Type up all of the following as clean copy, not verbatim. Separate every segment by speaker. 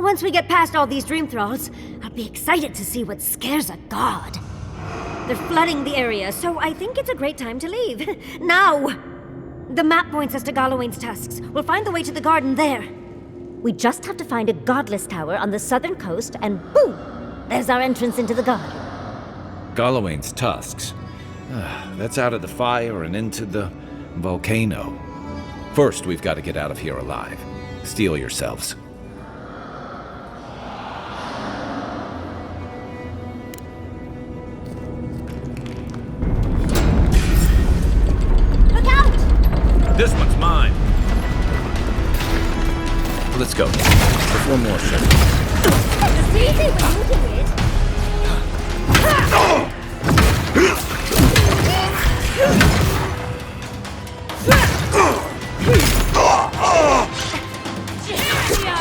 Speaker 1: Once we get past all these dream thralls, I'll be excited to see what scares a god. They're flooding the area, so I think it's a great time to leave. Now! The map points us to Galawain's tusks. We'll find the way to the garden there. We just have to find a godless tower on the southern coast, and boom! There's our entrance into the garden.
Speaker 2: Galawain's tusks. That's out of the fire and into the volcano. First, we've got to get out of here alive. Steel yourselves.
Speaker 1: Look out!
Speaker 2: This one's mine. Let's go. Just one more second.
Speaker 1: It's easy when you do it.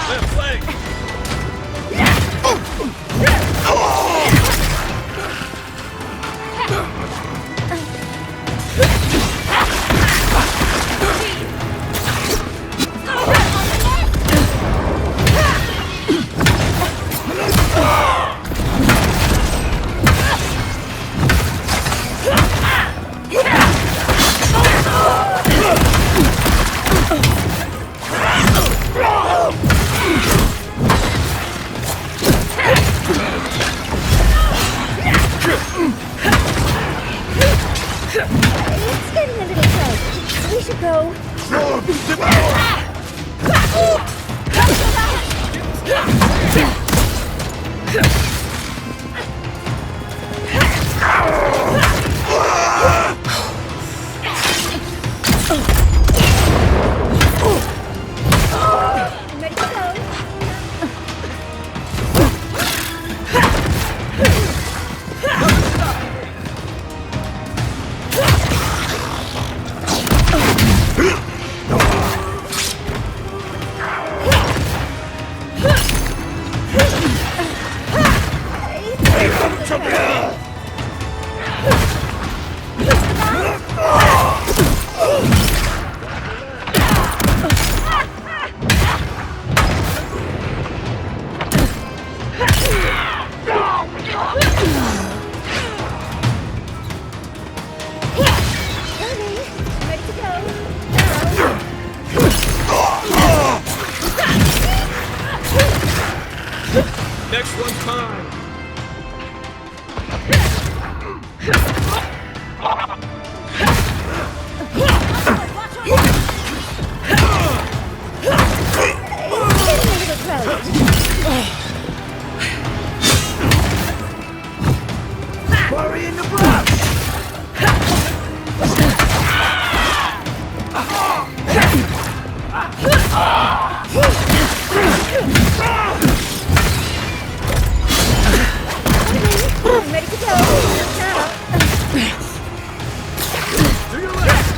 Speaker 2: Left leg.
Speaker 1: It's getting a little close. We should go. I'm ready to go.
Speaker 2: Next one's mine. Worry in the brush.
Speaker 1: I'm ready to go. Now.
Speaker 2: To your left.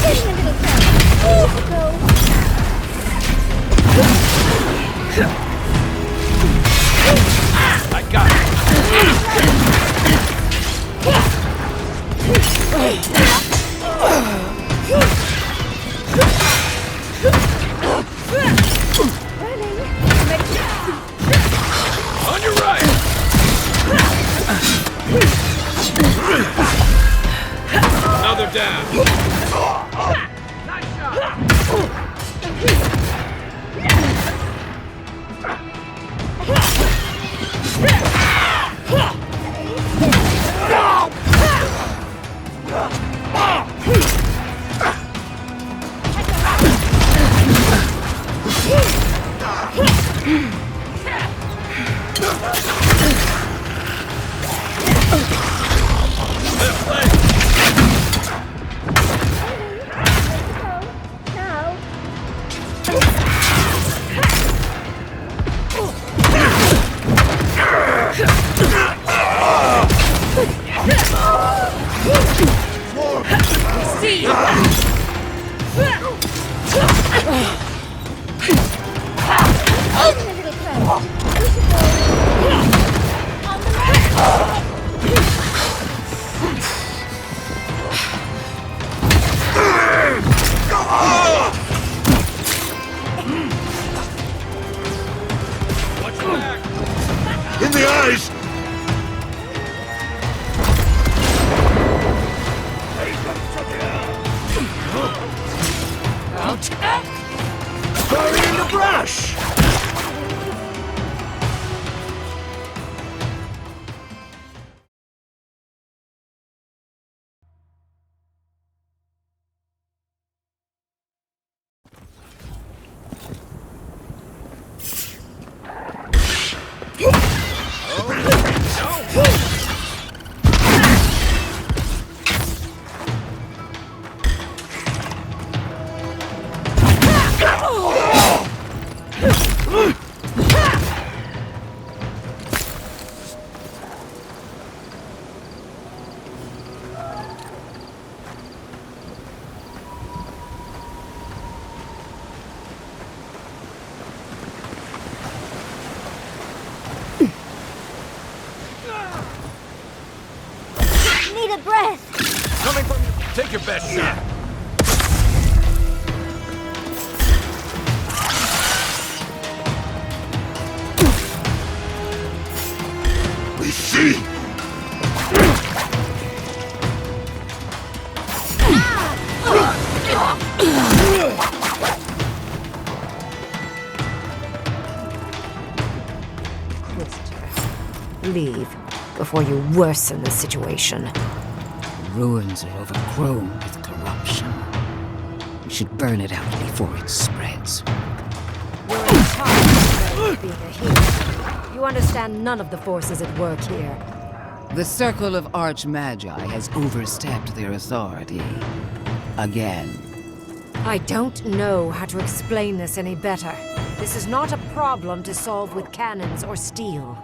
Speaker 1: Getting a little close.
Speaker 2: I got on your right. Another down. Nice shot.
Speaker 1: Need a breath!
Speaker 2: Coming from you. Take your best shot.
Speaker 3: We see!
Speaker 4: Leave before you worsen the situation.
Speaker 5: Ruins are overgrown with corruption. We should burn it out before it spreads.
Speaker 4: You're in charge of being a hero. You understand none of the forces at work here.
Speaker 5: The Circle of Archmagi has overstepped their authority. Again.
Speaker 4: I don't know how to explain this any better. This is not a problem to solve with cannons or steel.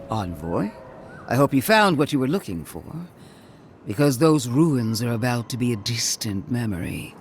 Speaker 5: Envoy, I hope you found what you were looking for, because those ruins are about to be a distant memory.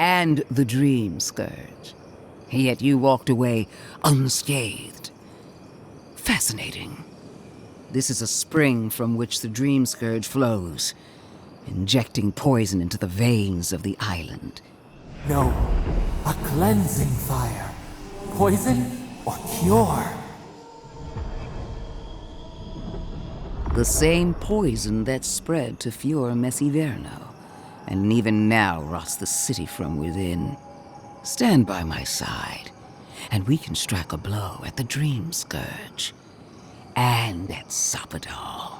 Speaker 5: And the Dream Scourge. Yet you walked away unscathed. Fascinating. This is a spring from which the Dream Scourge flows, injecting poison into the veins of the island.
Speaker 6: No, a cleansing fire. Poison or cure?
Speaker 5: The same poison that spread to Fior Messiverno, and even now rots the city from within. Stand by my side, and we can strike a blow at the Dream Scourge. And at Sopadal.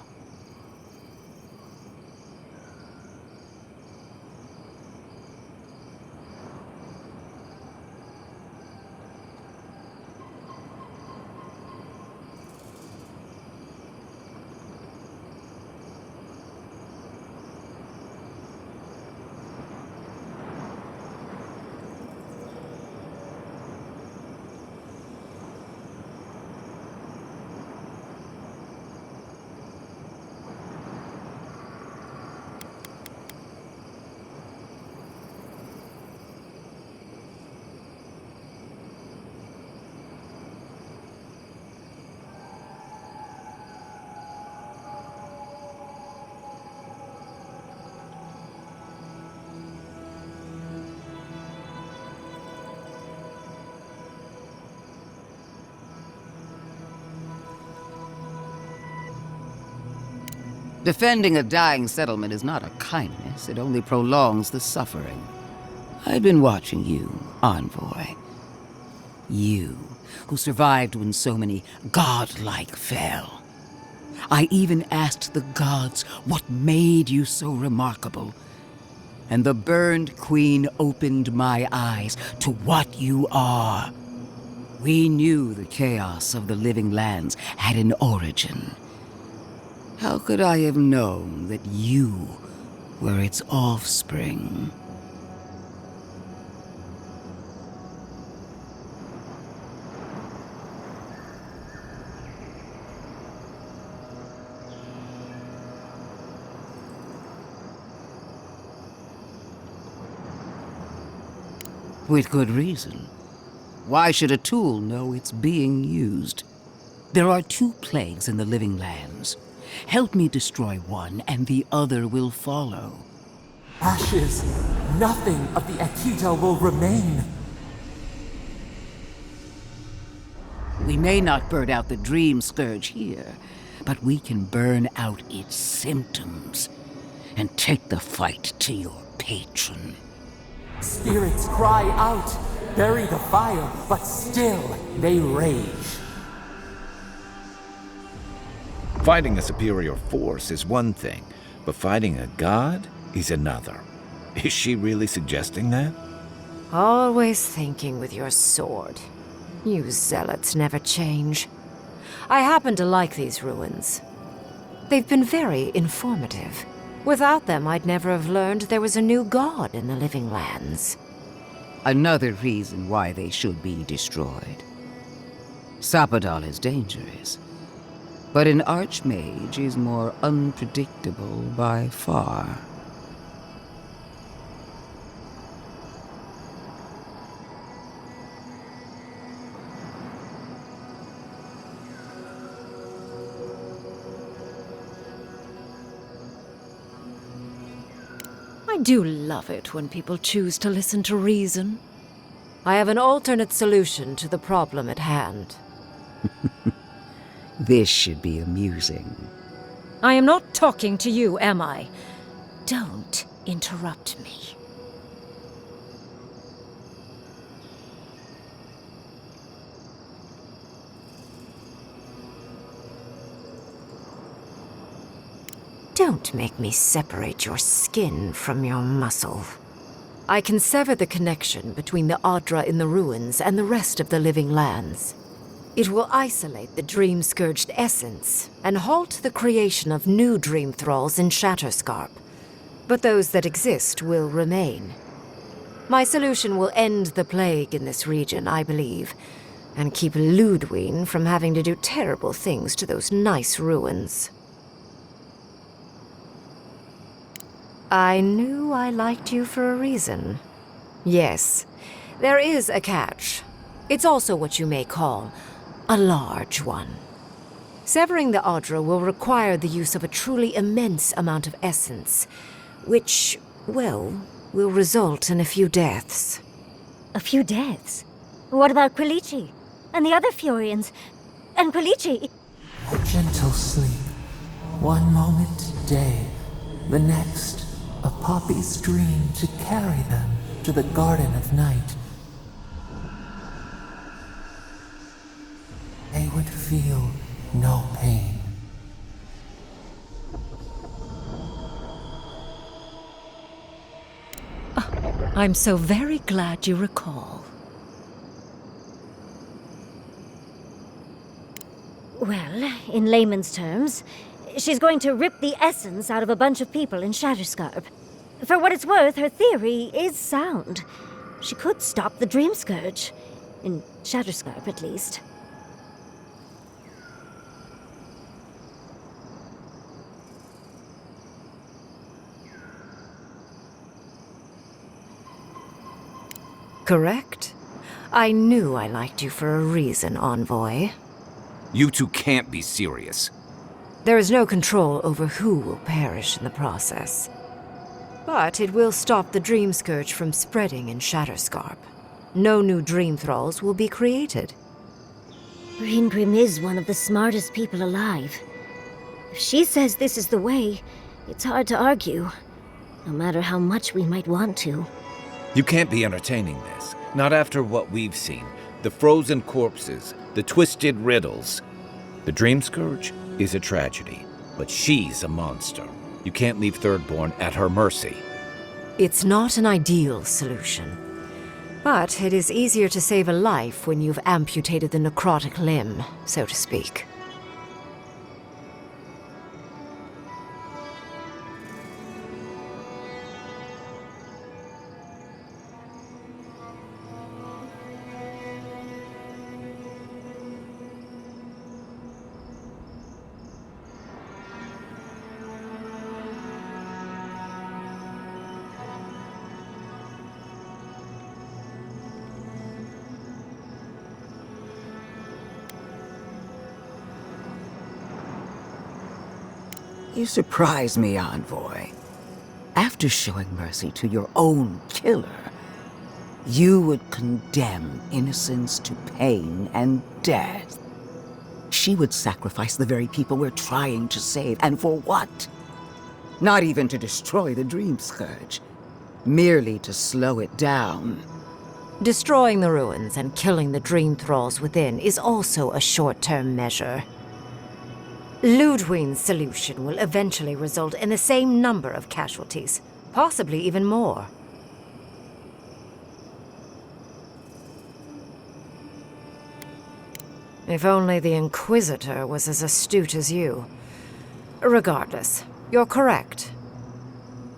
Speaker 5: Defending a dying settlement is not a kindness, it only prolongs the suffering. I've been watching you, Envoy. You, who survived when so many godlike fell. I even asked the gods what made you so remarkable. And the burned queen opened my eyes to what you are. We knew the chaos of the living lands had an origin. How could I have known that you were its offspring? With good reason. Why should a tool know it's being used? There are 2 plagues in the living lands. Help me destroy one, and the other will follow.
Speaker 6: Ashes, nothing of the Akita will remain.
Speaker 5: We may not burn out the Dream Scourge here, but we can burn out its symptoms and take the fight to your patron.
Speaker 6: Spirits cry out, bury the fire, but still they rage.
Speaker 2: Fighting a superior force is one thing, but fighting a god is another. Is she really suggesting that?
Speaker 4: Always thinking with your sword. You zealots never change. I happen to like these ruins. They've been very informative. Without them, I'd never have learned there was a new god in the living lands.
Speaker 5: Another reason why they should be destroyed. Sapadal is dangerous, but an archmage is more unpredictable by far.
Speaker 4: I do love it when people choose to listen to reason. I have an alternate solution to the problem at hand.
Speaker 5: This should be amusing.
Speaker 4: I am not talking to you, am I? Don't interrupt me. Don't make me separate your skin from your muscle. I can sever the connection between the Adra in the ruins and the rest of the living lands. It will isolate the dream-scourged essence and halt the creation of new dream thralls in Shatterscarp. But those that exist will remain. My solution will end the plague in this region, I believe, and keep Ludwine from having to do terrible things to those nice ruins. I knew I liked you for a reason. Yes, there is a catch. It's also what you may call a large one. Severing the Adra will require the use of a truly immense amount of essence, which, well, will result in a few deaths.
Speaker 1: A few deaths? What about Quilici? And the other Furians? And Quilici?
Speaker 6: A gentle sleep. One moment day, the next a poppy's dream to carry them to the Garden of Night. They would feel no pain.
Speaker 4: I'm so very glad you recall.
Speaker 1: Well, in layman's terms, she's going to rip the essence out of a bunch of people in Shatterscarp. For what it's worth, her theory is sound. She could stop the Dream Scourge. In Shatterscarp, at least.
Speaker 4: Correct? I knew I liked you for a reason, Envoy.
Speaker 7: You two can't be serious.
Speaker 4: There is no control over who will perish in the process. But it will stop the Dream Scourge from spreading in Shatterscarp. No new Dream Thralls will be created.
Speaker 1: Reingrim is one of the smartest people alive. If she says this is the way, it's hard to argue, no matter how much we might want to.
Speaker 2: You can't be entertaining this. Not after what we've seen. The frozen corpses, the twisted riddles. The Dream Scourge is a tragedy, but she's a monster. You can't leave Thirdborn at her mercy.
Speaker 4: It's not an ideal solution. But it is easier to save a life when you've amputated the necrotic limb, so to speak.
Speaker 5: You surprise me, Envoy. After showing mercy to your own killer, you would condemn innocents to pain and death. She would sacrifice the very people we're trying to save, and for what? Not even to destroy the Dream Scourge, merely to slow it down.
Speaker 4: Destroying the ruins and killing the dream thralls within is also a short-term measure. Ludwine's solution will eventually result in the same number of casualties, possibly even more. If only the Inquisitor was as astute as you. Regardless, you're correct.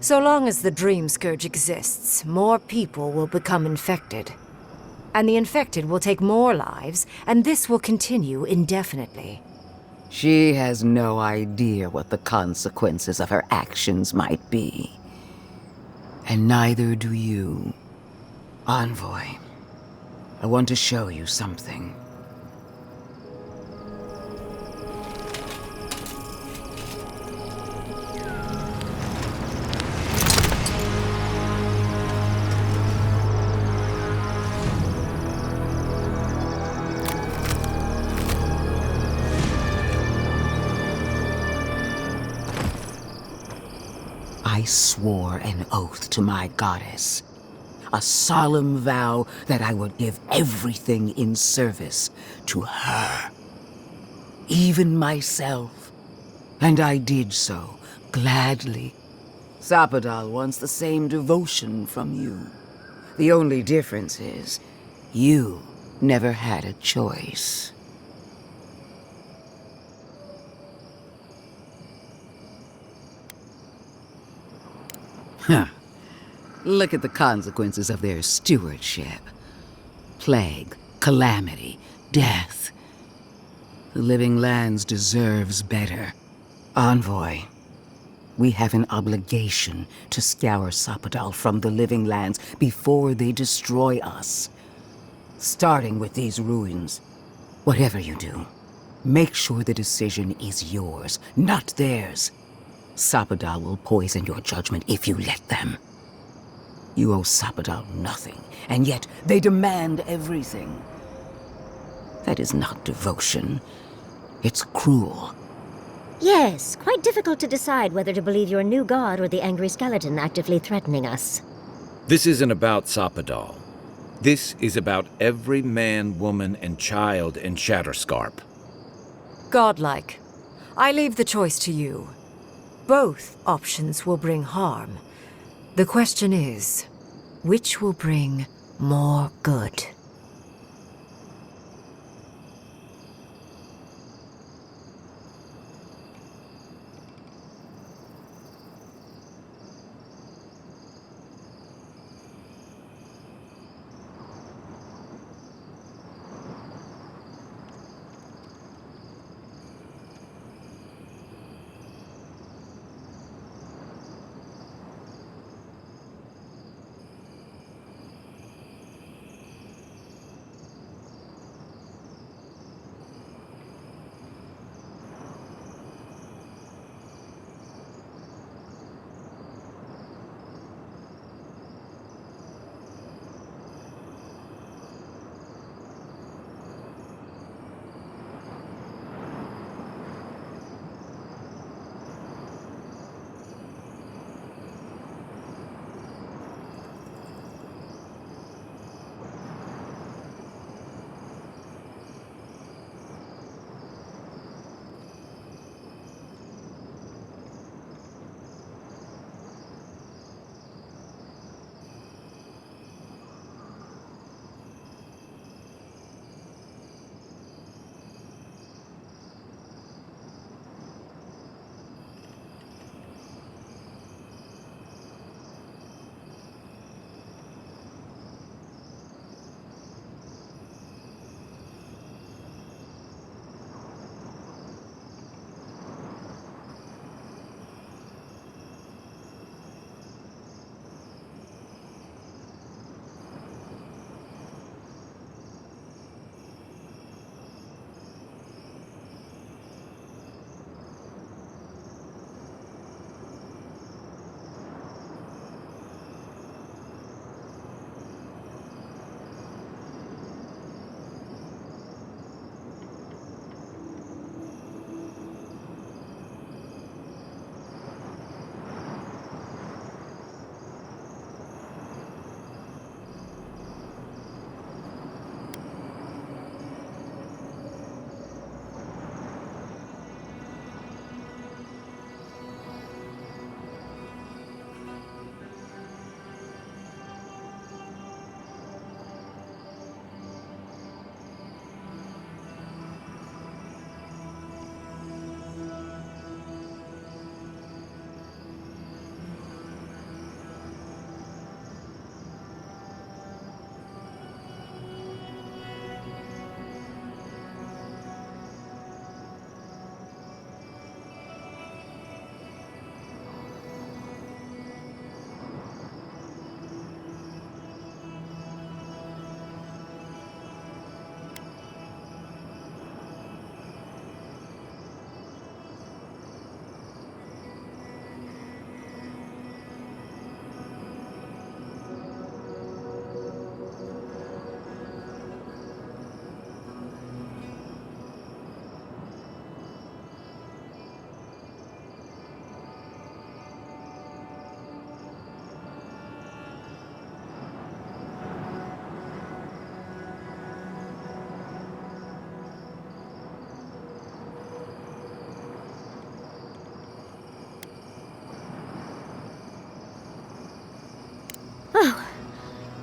Speaker 4: So long as the Dream Scourge exists, more people will become infected. And the infected will take more lives, and this will continue indefinitely.
Speaker 5: She has no idea what the consequences of her actions might be. And neither do you. Envoy, I want to show you something. I swore an oath to my goddess. A solemn vow that I would give everything in service to her. Even myself. And I did so, gladly. Sapadal wants the same devotion from you. The only difference is, you never had a choice. Huh. Look at the consequences of their stewardship. Plague, calamity, death. The Living Lands deserves better. Envoy, we have an obligation to scour Sapadal from the Living Lands before they destroy us. Starting with these ruins. Whatever you do, make sure the decision is yours, not theirs. Sapadal will poison your judgment if you let them. You owe Sapadal nothing, and yet they demand everything. That is not devotion. It's cruel.
Speaker 1: Yes, quite difficult to decide whether to believe your new god or the angry skeleton actively threatening us.
Speaker 2: This isn't about Sapadal. This is about every man, woman, and child in Shatterscarp.
Speaker 4: Godlike. I leave the choice to you. Both options will bring harm. The question is, which will bring more good?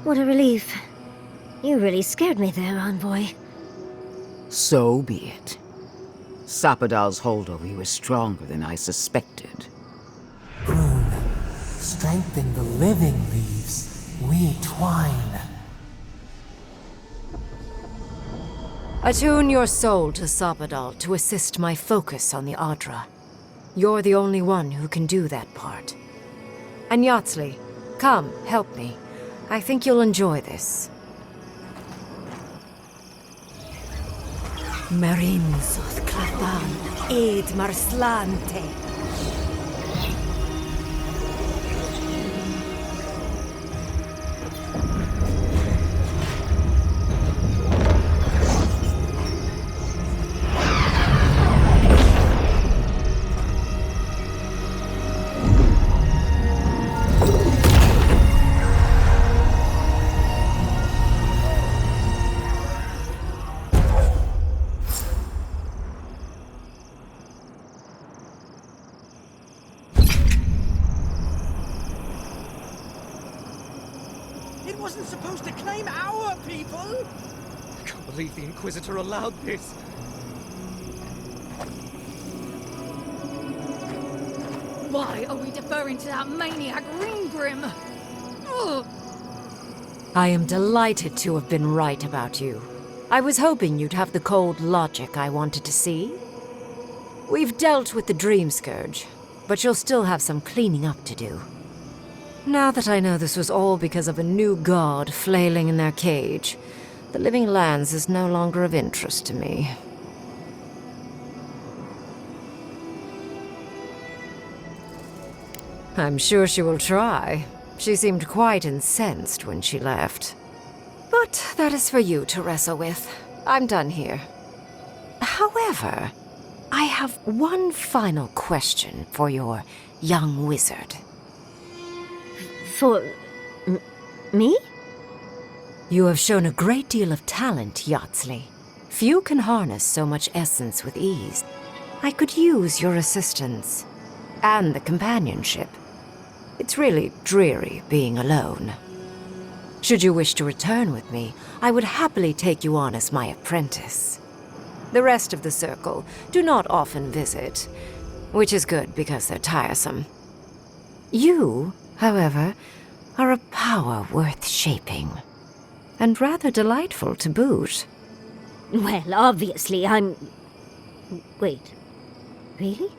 Speaker 1: What a relief. You really scared me there, Envoy.
Speaker 5: So be it. Sapadal's hold over you is stronger than I suspected.
Speaker 6: Prune, strengthen the living leaves. We twine.
Speaker 4: Attune your soul to Sapadal to assist my focus on the Adra. You're the only one who can do that part. And Yatsley, come, help me. I think you'll enjoy this. Marinzoth Clavan, Ed Marslante.
Speaker 8: It wasn't supposed to claim our people!
Speaker 9: I can't believe the Inquisitor allowed this.
Speaker 10: Why are we deferring to that maniac Ringgrim? Ugh.
Speaker 4: I am delighted to have been right about you. I was hoping you'd have the cold logic I wanted to see. We've dealt with the Dream Scourge, but you'll still have some cleaning up to do. Now that I know this was all because of a new god flailing in their cage, the Living Lands is no longer of interest to me. I'm sure she will try. She seemed quite incensed when she left. But that is for you to wrestle with. I'm done here. However, I have one final question for your young wizard.
Speaker 1: For... me?
Speaker 4: You have shown a great deal of talent, Yatsley. Few can harness so much essence with ease. I could use your assistance. And the companionship. It's really dreary being alone. Should you wish to return with me, I would happily take you on as my apprentice. The rest of the circle do not often visit, which is good because they're tiresome. You, however, are a power worth shaping. And rather delightful to boot.
Speaker 1: Well, obviously, I'm... Wait. Really?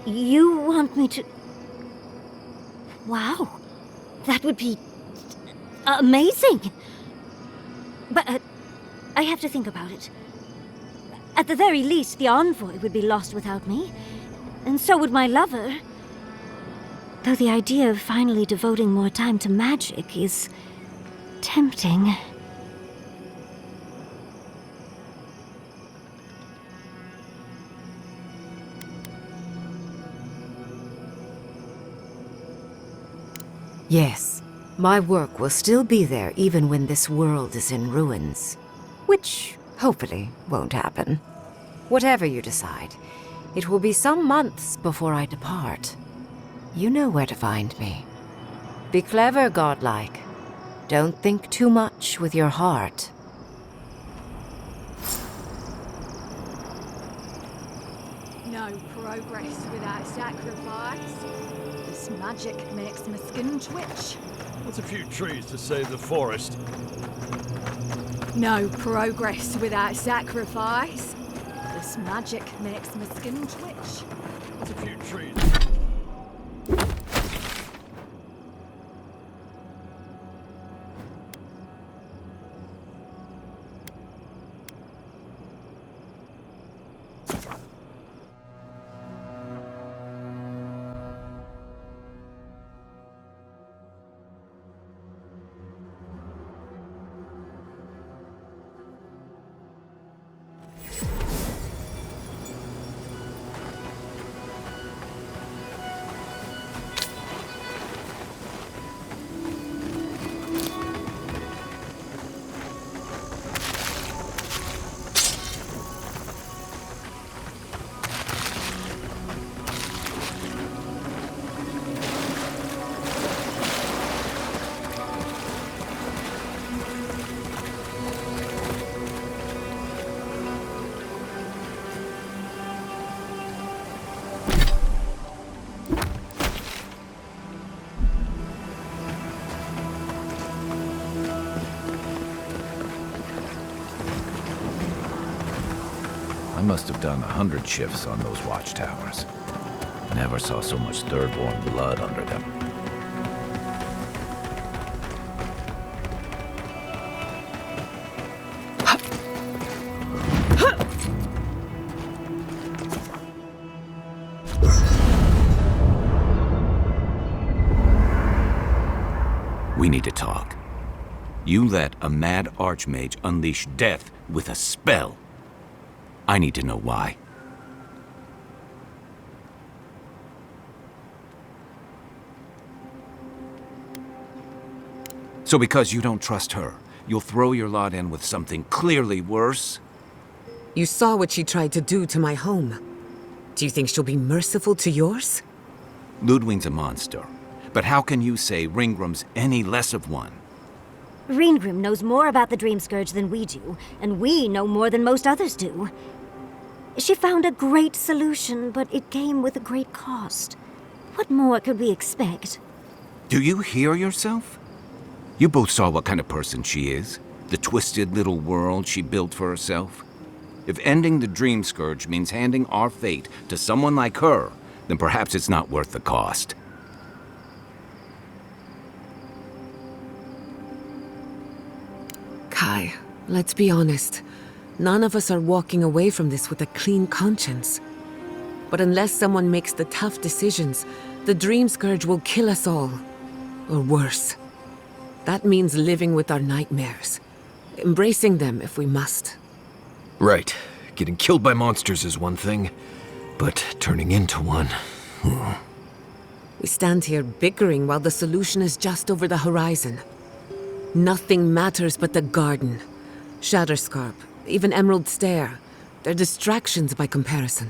Speaker 1: You want me to... Wow. That would be... amazing! But, I have to think about it. At the very least, the Envoy would be lost without me. And so would my lover. Though the idea of finally devoting more time to magic is... tempting.
Speaker 4: Yes, my work will still be there even when this world is in ruins. Which, hopefully, won't happen. Whatever you decide, it will be some months before I depart. You know where to find me. Be clever, godlike. Don't think too much with your heart.
Speaker 10: No progress without sacrifice. This magic makes my skin twitch.
Speaker 3: What's a few trees to save the forest?
Speaker 10: No progress without sacrifice. This magic makes my skin twitch.
Speaker 3: What's a few trees?
Speaker 2: I must have done 100 shifts on those watchtowers. Never saw so much third-born blood under them.
Speaker 7: We need to talk. You let a mad archmage unleash death with a spell. I need to know why. So because you don't trust her, you'll throw your lot in with something clearly worse?
Speaker 11: You saw what she tried to do to my home. Do you think she'll be merciful to yours?
Speaker 7: Ludwig's a monster. But how can you say Ringgrim's any less of one?
Speaker 1: Ringgrim knows more about the Dream Scourge than we do, and we know more than most others do. She found a great solution, but it came with a great cost. What more could we expect?
Speaker 7: Do you hear yourself? You both saw what kind of person she is. The twisted little world she built for herself. If ending the Dream Scourge means handing our fate to someone like her, then perhaps it's not worth the cost.
Speaker 11: Kai, let's be honest. None of us are walking away from this with a clean conscience. But unless someone makes the tough decisions, the Dream Scourge will kill us all. Or worse. That means living with our nightmares. Embracing them if we must.
Speaker 12: Right. Getting killed by monsters is one thing, but turning into one...
Speaker 11: We stand here bickering while the solution is just over the horizon. Nothing matters but the garden. Shatterscarp, even Emerald Stair. They're distractions by comparison.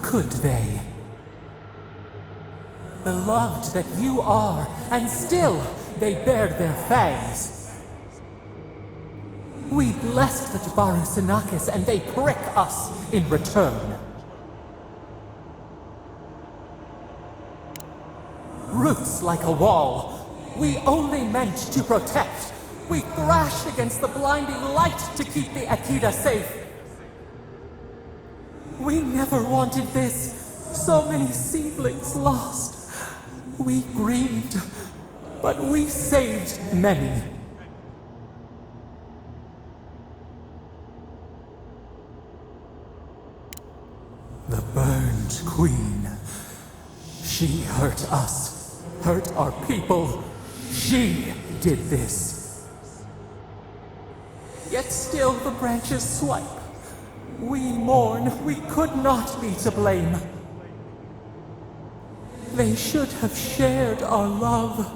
Speaker 6: Could they? Beloved that you are, and still they bared their fangs. We blessed the Jabaru Sinakis, and they prick us in return. Roots like a wall, we only meant to protect. We thrashed against the blinding light to keep the Akita safe. We never wanted this. So many seedlings lost. We grieved, but we saved many. The burned queen. She hurt us, hurt our people. She did this. Yet still the branches swipe. We mourn, we could not be to blame. They should have shared our love.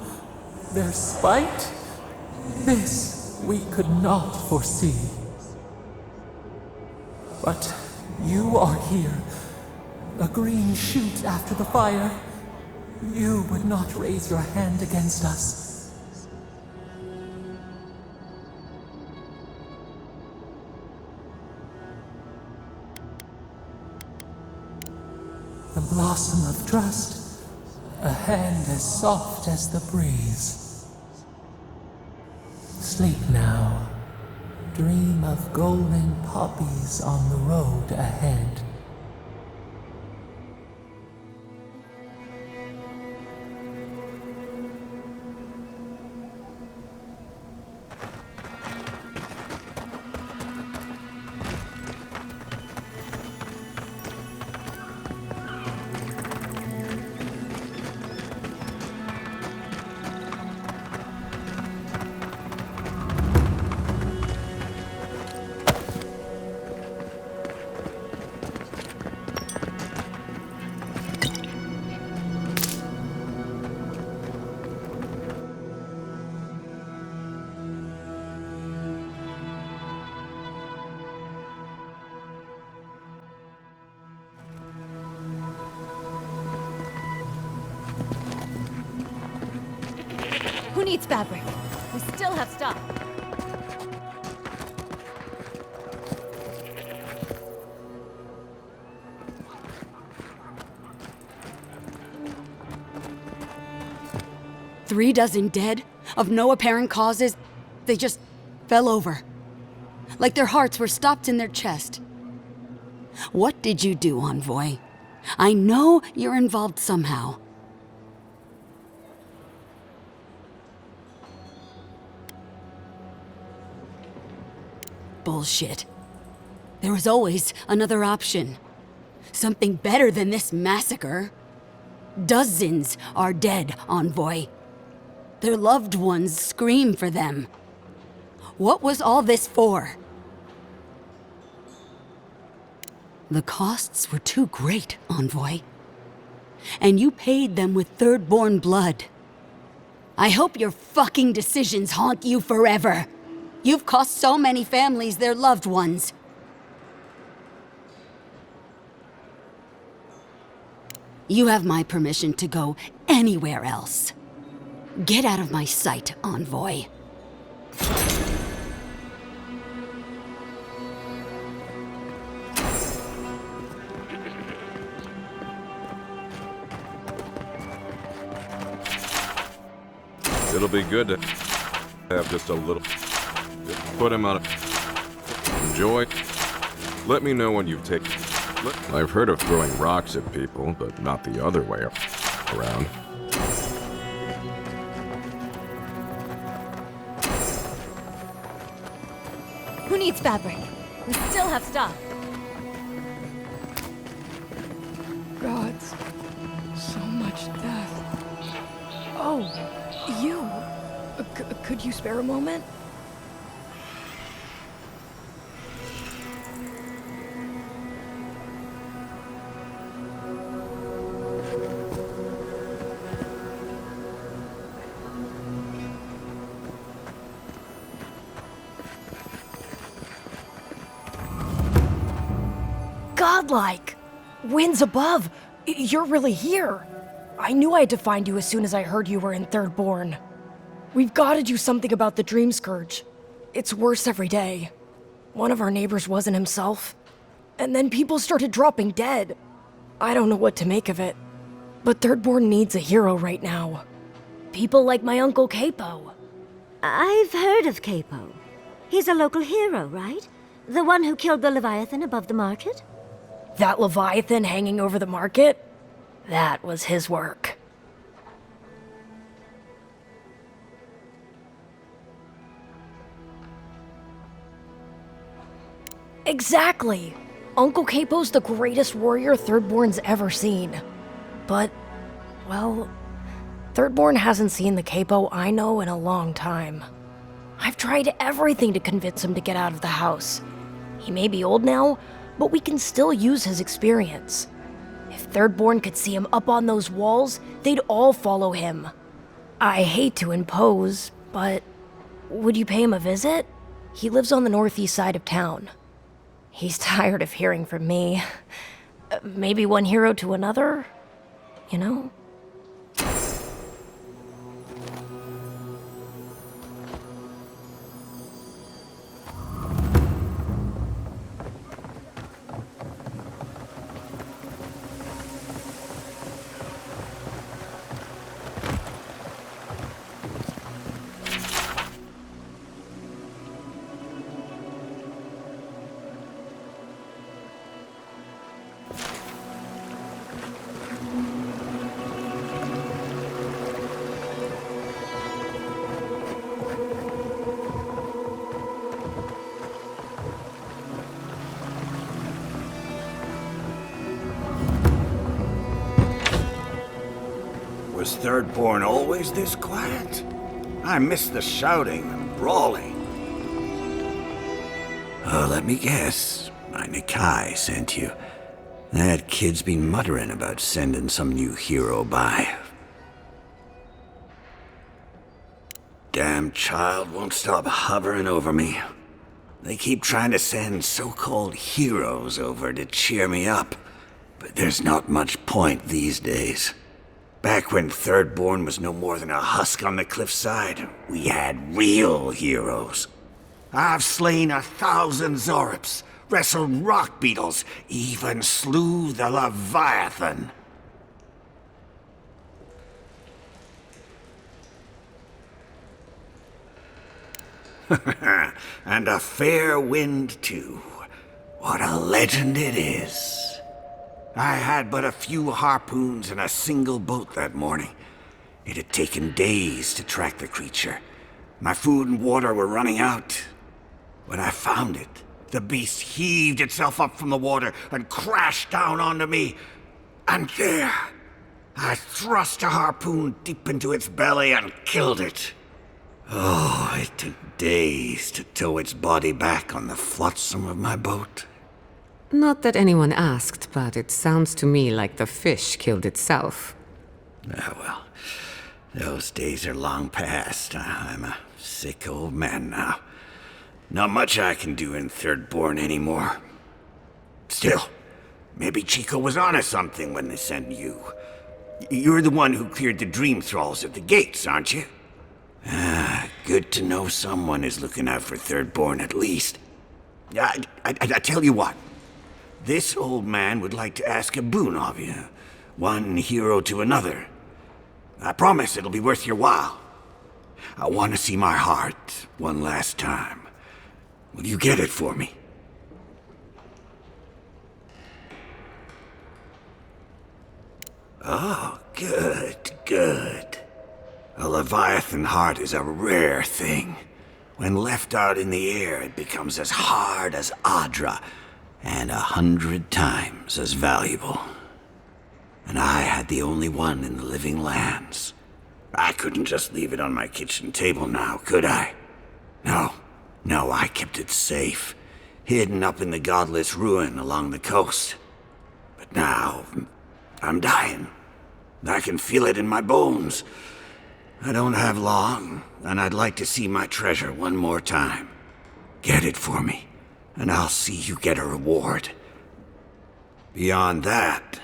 Speaker 6: Their spite? This we could not foresee. But you are here. A green shoot after the fire. You would not raise your hand against us. The blossom of trust, a hand as soft as the breeze. Sleep now, dream of golden poppies on the road ahead.
Speaker 10: Who needs fabric? We still have stuff.
Speaker 13: Three dozen dead, of no apparent causes. They just fell over. Like their hearts were stopped in their chest. What did you do, Envoy? I know you're involved somehow. Bullshit. There was always another option. Something better than this massacre. Dozens are dead, Envoy. Their loved ones scream for them. What was all this for? The costs were too great, Envoy. And you paid them with Third-born blood. I hope your fucking decisions haunt you forever. You've cost so many families their loved ones. You have my permission to go anywhere else. Get out of my sight, Envoy.
Speaker 14: It'll be good to have just a little. Just put him on a. Enjoy. Let me know when you've taken. I've heard of throwing rocks at people, but not the other way around.
Speaker 10: Who needs fabric? We still have stuff.
Speaker 15: Gods. So much death. Oh, you. Could you spare a moment? Godlike! Winds above! You're really here! I knew I had to find you as soon as I heard you were in Thirdborn. We've gotta do something about the Dream Scourge. It's worse every day. One of our neighbors wasn't himself. And then people started dropping dead. I don't know what to make of it. But Thirdborn needs a hero right now. People like my Uncle Capo.
Speaker 1: I've heard of Capo. He's a local hero, right? The one who killed the Leviathan above the market?
Speaker 15: That Leviathan hanging over the market? That was his work. Exactly! Uncle Capo's the greatest warrior Thirdborn's ever seen. But, well, Thirdborn hasn't seen the Capo I know in a long time. I've tried everything to convince him to get out of the house. He may be old now, but we can still use his experience. If Thirdborn could see him up on those walls, they'd all follow him. I hate to impose, but would you pay him a visit? He lives on the northeast side of town. He's tired of hearing from me. Maybe one hero to another, you know?
Speaker 16: Was Thirdborn always this quiet? I miss the shouting and brawling. Oh, let me guess. My Nikai sent you. That kid's been muttering about sending some new hero by. Damn child won't stop hovering over me. They keep trying to send so-called heroes over to cheer me up, but there's not much point these days. Back when Thirdborn was no more than a husk on the cliffside, we had real heroes. I've slain 1,000 Zorops, wrestled rock beetles, even slew the Leviathan. And a fair wind, too. What a legend it is. I had but a few harpoons and a single boat that morning. It had taken days to track the creature. My food and water were running out. When I found it, the beast heaved itself up from the water and crashed down onto me. And there, I thrust a harpoon deep into its belly and killed it. Oh, it took days to tow its body back on the flotsam of my boat.
Speaker 11: Not that anyone asked, but it sounds to me like the fish killed itself.
Speaker 16: Ah, well, those days are long past. I'm a sick old man now. Not much I can do in Thirdborn anymore. Still, maybe Chico was onto something when they sent you. You're the one who cleared the dream thralls at the gates, aren't you? Ah, good to know someone is looking out for Thirdborn at least. I tell you what. This old man would like to ask a boon of you. One hero to another. I promise it'll be worth your while. I want to see my heart one last time. Will you get it for me? Oh, good. A Leviathan heart is a rare thing. When left out in the air, it becomes as hard as Adra, and 100 times as valuable. And I had the only one in the living lands. I couldn't just leave it on my kitchen table now, could I? No, I kept it safe, hidden up in the godless ruin along the coast. But now, I'm dying. I can feel it in my bones. I don't have long, and I'd like to see my treasure one more time. Get it for me, and I'll see you get a reward. Beyond that,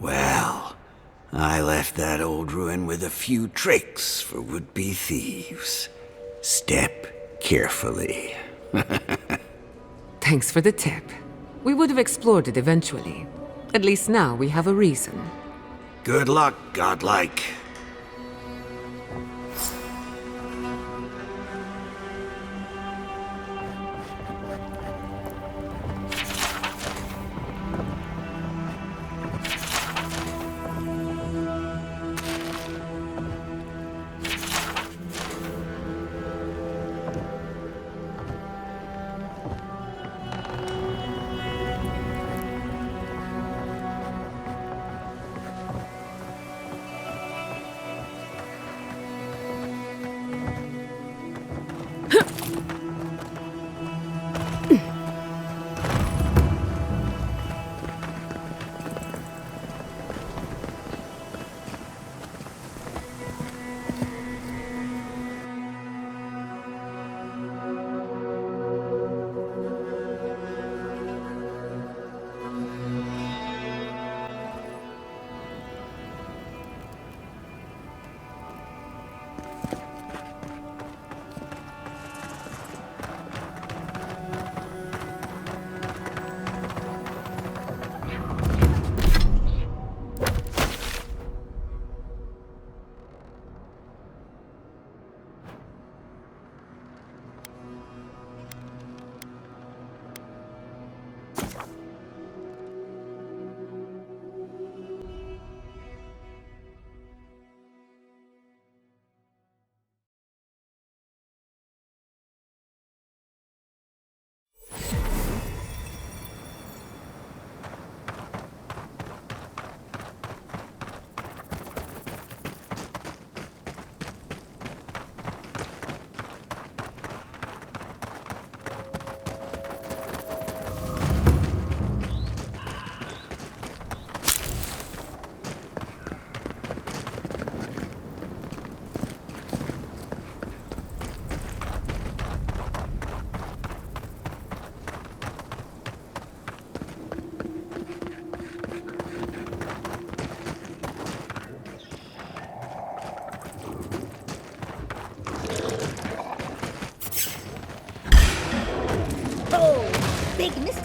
Speaker 16: well, I left that old ruin with a few tricks for would-be thieves. Step carefully.
Speaker 11: Thanks for the tip. We would have explored it eventually. At least now we have a reason.
Speaker 16: Good luck, godlike.
Speaker 1: Oh, big mistake.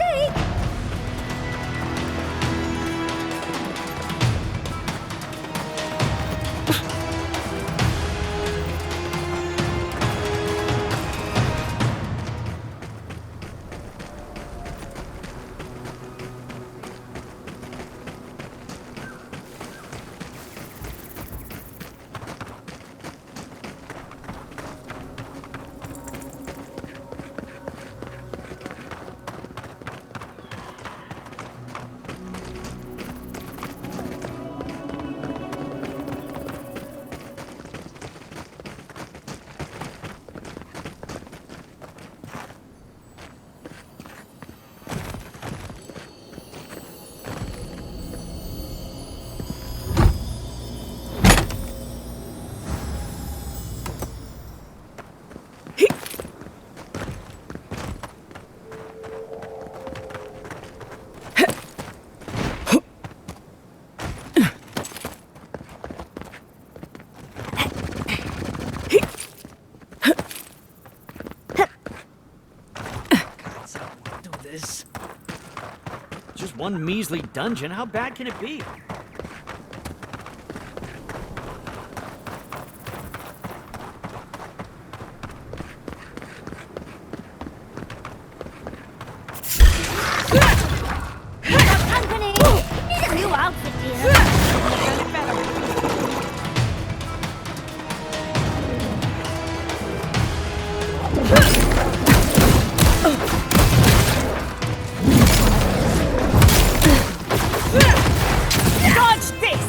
Speaker 8: Just one measly dungeon, how bad can it be?
Speaker 1: Company! Need a new outfit, dear.
Speaker 10: Dodge this!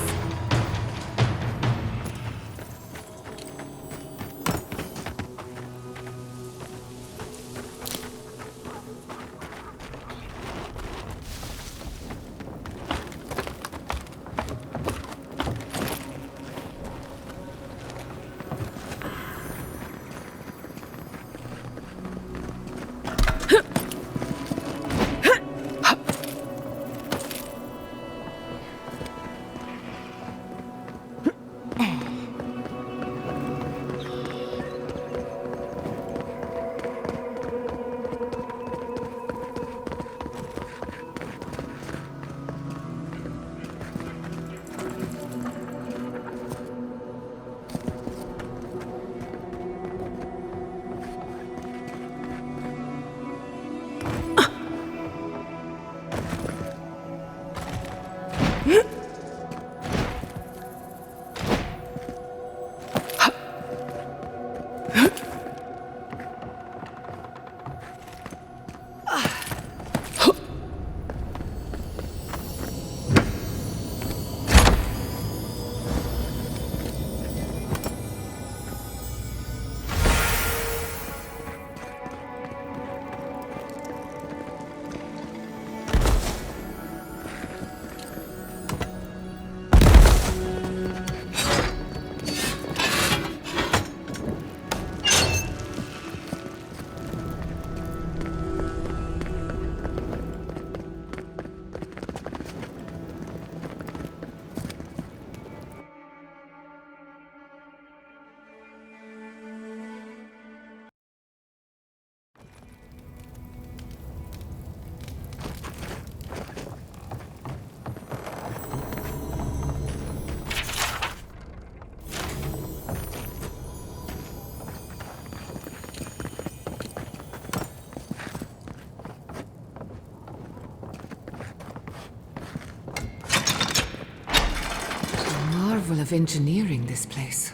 Speaker 11: Marvel of engineering, this place.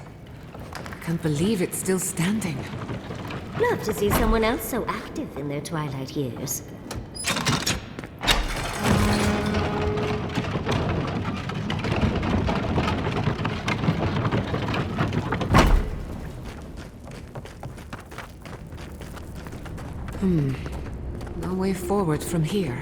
Speaker 11: Can't believe it's still standing.
Speaker 1: Love to see someone else so active in their twilight years.
Speaker 11: No way forward from here.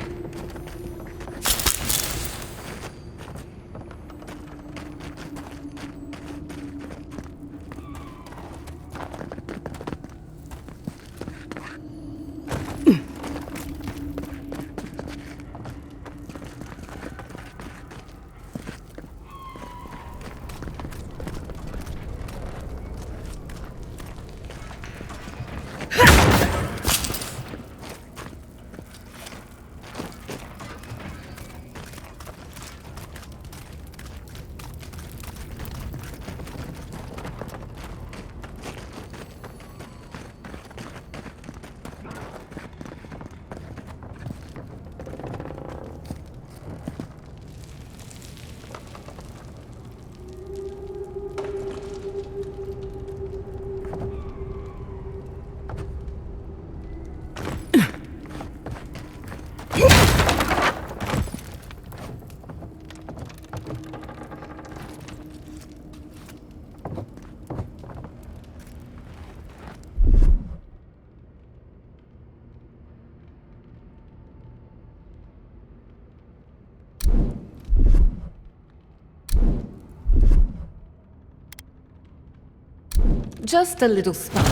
Speaker 11: Just a little spark.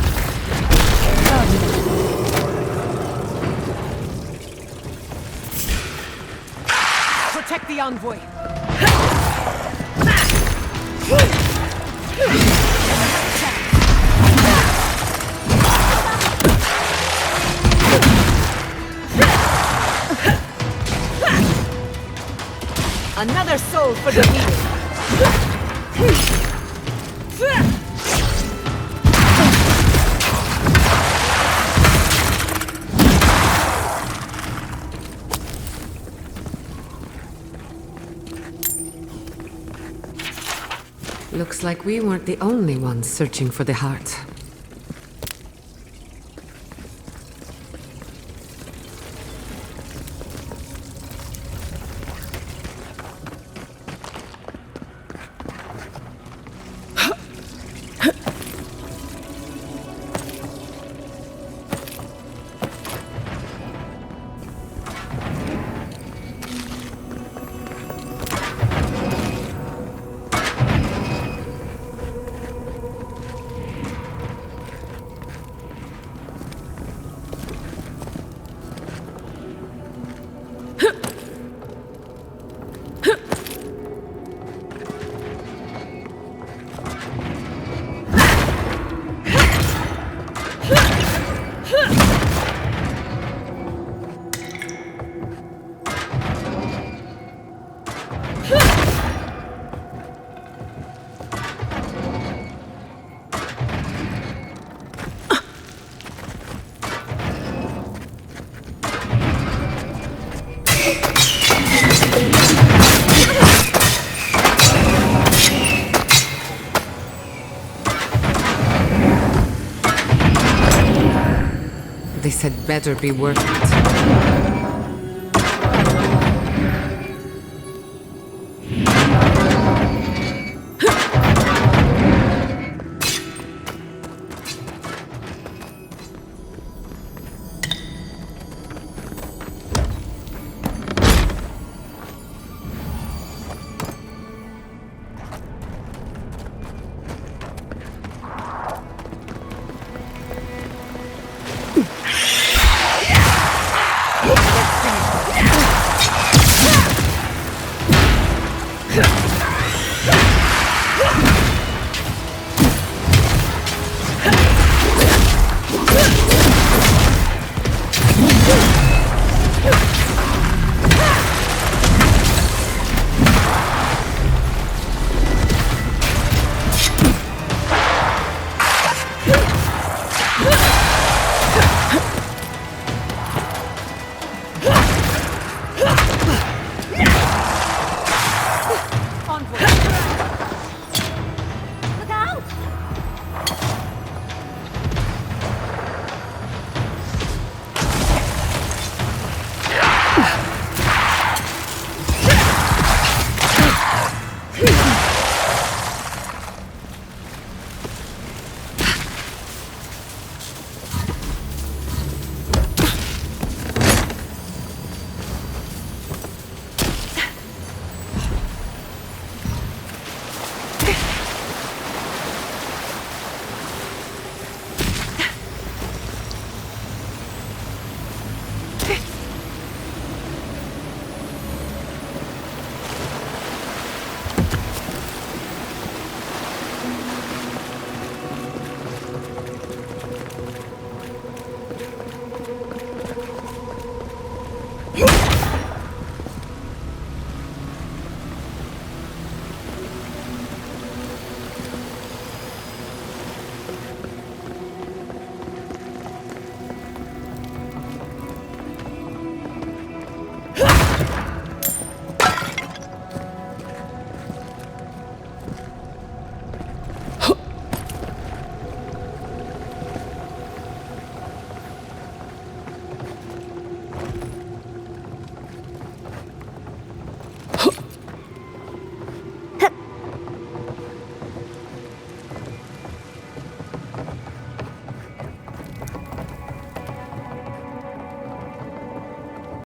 Speaker 9: Protect the envoy!
Speaker 11: Another soul for the leader. Looks like we weren't the only ones searching for the heart. This had better be worth it.
Speaker 9: Yeah!